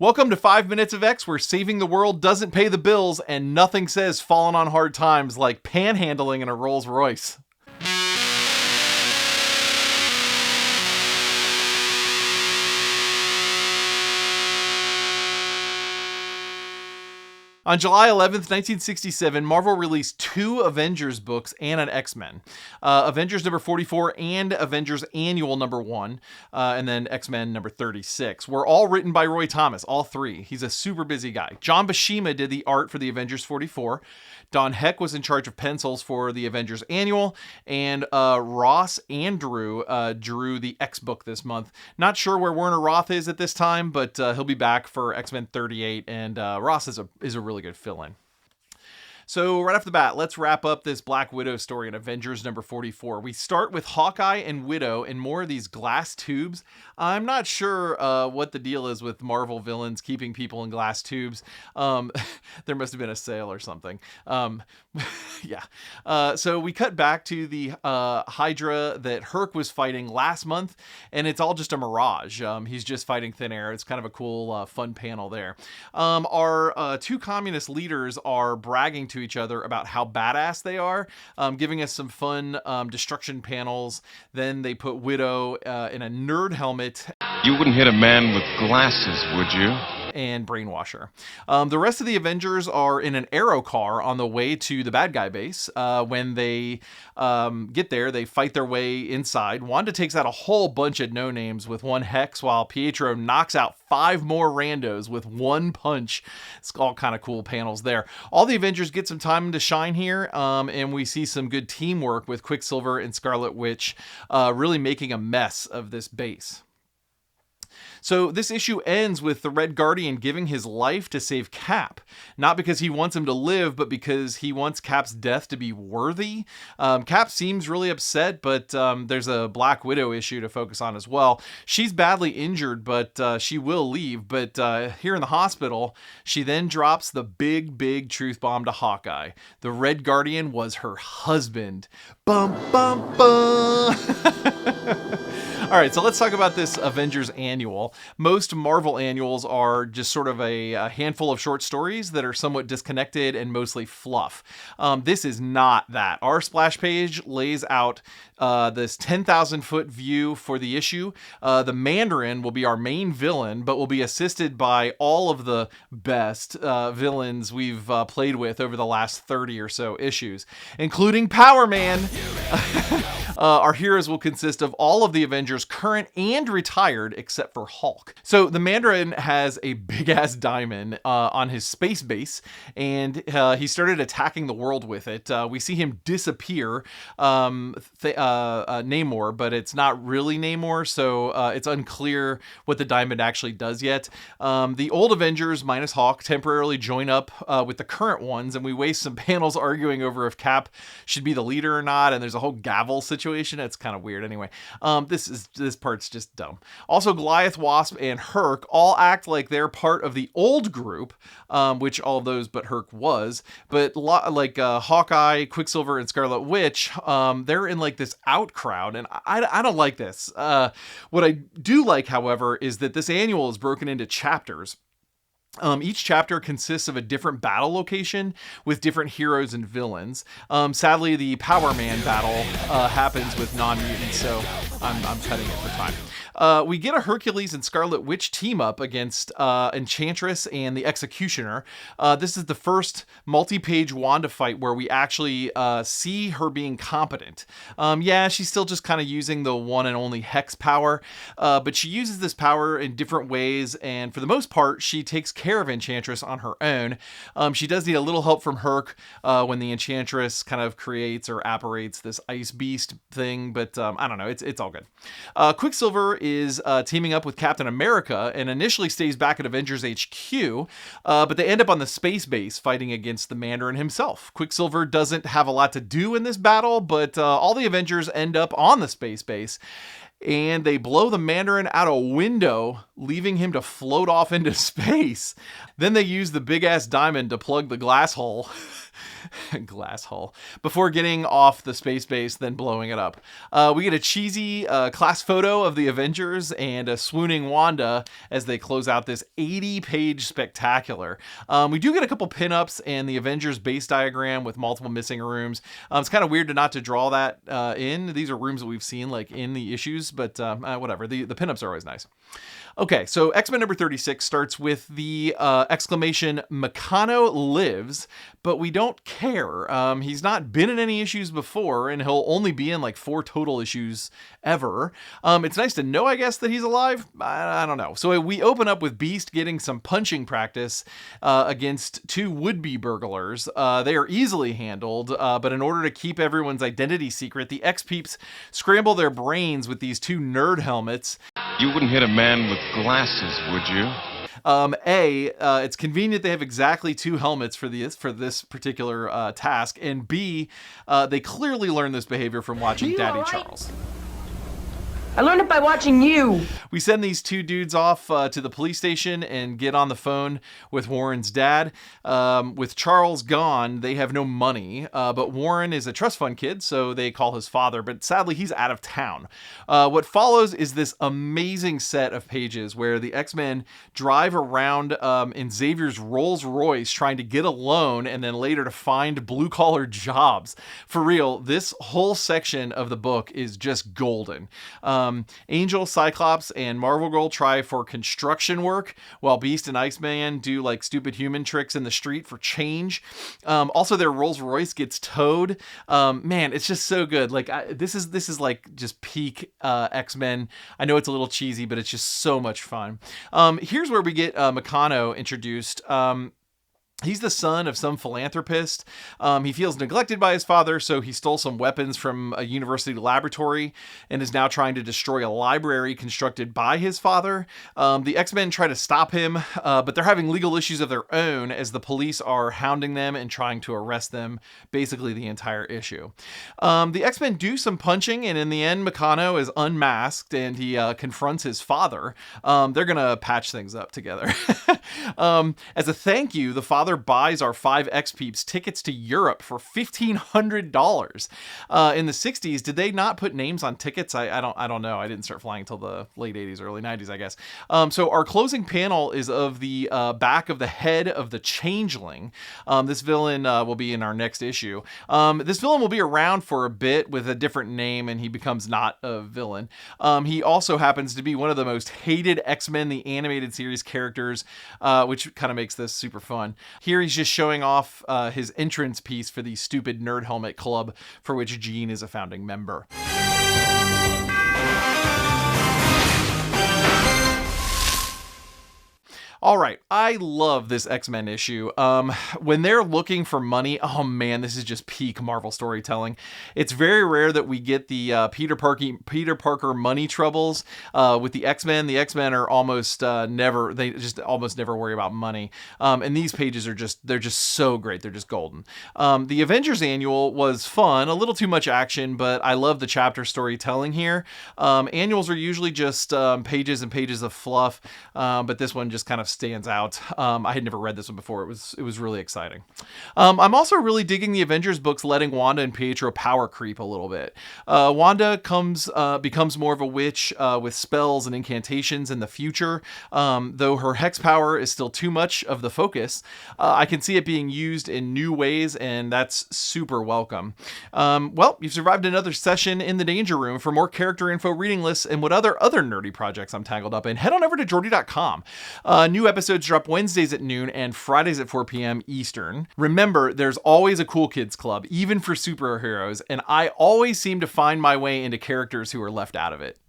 Welcome to 5 Minutes of X, where saving the world doesn't pay the bills and nothing says falling on hard times like panhandling in a Rolls Royce. On July 11th, 1967, Marvel released 2 Avengers books and an X-Men. Avengers number 44 and Avengers Annual number 1, and then X-Men number 36. Were all written by Roy Thomas, all 3. He's a super busy guy. John Buscema did the art for the Avengers 44. Don Heck was in charge of pencils for the Avengers Annual, and Ross Andru drew the X book this month. Not sure where Werner Roth is at this time, but he'll be back for X-Men 38, and Ross is a really good fill-in. So right off the bat, let's wrap up this Black Widow story in Avengers number 44. We start with Hawkeye and Widow and more of these glass tubes. I'm not sure what the deal is with Marvel villains keeping people in glass tubes. There must have been a sale or something. Yeah. So we cut back to the Hydra that Herc was fighting last month, and it's all just a mirage. He's just fighting thin air. It's kind of a cool, fun panel there. Our 2 communist leaders are bragging to each other about how badass they are, giving us some fun destruction panels. Then they put Widow in a nerd helmet. You wouldn't hit a man with glasses, would you? And Brainwasher. The rest of the Avengers are in an aero car on the way to the bad guy base. When they get there, they fight their way inside. Wanda takes out a whole bunch of no-names with 1 hex, while Pietro knocks out 5 more randos with 1 punch. It's all kind of cool panels there. All the Avengers get some time to shine here, and we see some good teamwork with Quicksilver and Scarlet Witch really making a mess of this base. So this issue ends with the Red Guardian giving his life to save Cap, not because he wants him to live, but because he wants Cap's death to be worthy. Cap seems really upset, but there's a Black Widow issue to focus on as well. She's badly injured, but she will leave. But here in the hospital, she then drops the big truth bomb to Hawkeye. The Red Guardian was her husband. Bum, bum, bum. All right, so let's talk about this Avengers Annual. Most Marvel annuals are just sort of a handful of short stories that are somewhat disconnected and mostly fluff. This is not that. Our splash page lays out this 10,000-foot view for the issue. The Mandarin will be our main villain, but will be assisted by all of the best villains we've played with over the last 30 or so issues, including Power Man. Our heroes will consist of all of the Avengers, current and retired, except for Hulk. So the Mandarin has a big-ass diamond on his space base, and he started attacking the world with it. We see him disappear, Namor, but it's not really Namor, so it's unclear what the diamond actually does yet. The old Avengers, minus Hulk, temporarily join up with the current ones, and we waste some panels arguing over if Cap should be the leader or not, and there's a whole gavel situation. It's kind of weird anyway. This part's just dumb. Also, Goliath, Wasp, and Herc all act like they're part of the old group, which all of those but Herc was. But like Hawkeye, Quicksilver, and Scarlet Witch, they're in like this out crowd, and I don't like this. What I do like, however, is that this annual is broken into chapters. Each chapter consists of a different battle location with different heroes and villains. Sadly, the Power Man battle happens with non-mutants, so I'm cutting it for time. We get a Hercules and Scarlet Witch team up against Enchantress and the Executioner. This is the first multi-page Wanda fight where we actually see her being competent. Yeah, she's still just kind of using the one and only Hex power, but she uses this power in different ways, and for the most part, she takes care of Enchantress on her own. She does need a little help from Herc when the Enchantress kind of creates or apparates this ice beast thing, but I don't know, it's all good. Quicksilver is teaming up with Captain America and initially stays back at Avengers HQ, but they end up on the space base fighting against the Mandarin himself. Quicksilver doesn't have a lot to do in this battle, but all the Avengers end up on the space base, and they blow the Mandarin out a window leaving him to float off into space. Then they use the big-ass diamond to plug the glass hole. Glass hole before getting off the space base, then blowing it up. We get a cheesy class photo of the Avengers and a swooning Wanda as they close out this 80-page spectacular. We do get a couple pinups and the Avengers base diagram with multiple missing rooms. It's kind of weird to not to draw that in. These are rooms that we've seen like in the issues, but whatever. The pinups are always nice. Okay, so X-Men number 36 starts with the exclamation, Mekano lives, but we don't care. He's not been in any issues before, and he'll only be in like 4 total issues ever. It's nice to know, I guess, that he's alive. I don't know. So we open up with Beast getting some punching practice against 2 would-be burglars. They are easily handled, but in order to keep everyone's identity secret, the X-Peeps scramble their brains with these 2 nerd helmets. You wouldn't hit a man with glasses, would you? It's convenient they have exactly 2 helmets for this particular task, and B, they clearly learned this behavior from watching Daddy Charles. I learned it by watching you. We send these 2 dudes off to the police station and get on the phone with Warren's dad. With Charles gone, they have no money, but Warren is a trust fund kid, so they call his father, but sadly he's out of town. What follows is this amazing set of pages where the X-Men drive around in Xavier's Rolls Royce trying to get a loan and then later to find blue-collar jobs. For real, this whole section of the book is just golden. Angel, Cyclops, and Marvel Girl try for construction work, while Beast and Iceman do like stupid human tricks in the street for change. Also, their Rolls Royce gets towed. Man, it's just so good. Like this is like just peak X-Men. I know it's a little cheesy, but it's just so much fun. Here's where we get Mekano introduced. He's the son of some philanthropist. He feels neglected by his father, so he stole some weapons from a university laboratory and is now trying to destroy a library constructed by his father. The X-Men try to stop him, but they're having legal issues of their own as the police are hounding them and trying to arrest them basically the entire issue. The X-Men do some punching, and in the end, Mekano is unmasked and he confronts his father. They're going to patch things up together. As a thank you, the father buys our 5 X-Peeps tickets to Europe for $1,500. In the 60s, did they not put names on tickets? I don't know. I didn't start flying until the late 80s, early 90s, I guess. So our closing panel is of the back of the head of the Changeling. This villain will be in our next issue. This villain will be around for a bit with a different name, and he becomes not a villain. He also happens to be one of the most hated X-Men, the animated series characters, which kind of makes this super fun. Here he's just showing off his entrance piece for the stupid Nerd Helmet Club, for which Jean is a founding member. All right, I love this X-Men issue. When they're looking for money, oh man, this is just peak Marvel storytelling. It's very rare that we get the Peter Parker money troubles with the X-Men. The X-Men are almost never worry about money. And these pages are they're just so great. They're just golden. The Avengers Annual was fun, a little too much action, but I love the chapter storytelling here. Annuals are usually just pages and pages of fluff, but this one just kind of stands out. I had never read this one before. It was really exciting. I'm also really digging the Avengers books letting Wanda and Pietro power creep a little bit. Wanda becomes more of a witch with spells and incantations in the future. Though her hex power is still too much of the focus, I can see it being used in new ways, and that's super welcome. Well, you've survived another session in the Danger Room. For more character info, reading lists, and what other nerdy projects I'm tangled up in, head on over to Jordy.com. New episodes drop Wednesdays at noon and Fridays at 4 p.m. Eastern. Remember, there's always a cool kids club, even for superheroes, and I always seem to find my way into characters who are left out of it.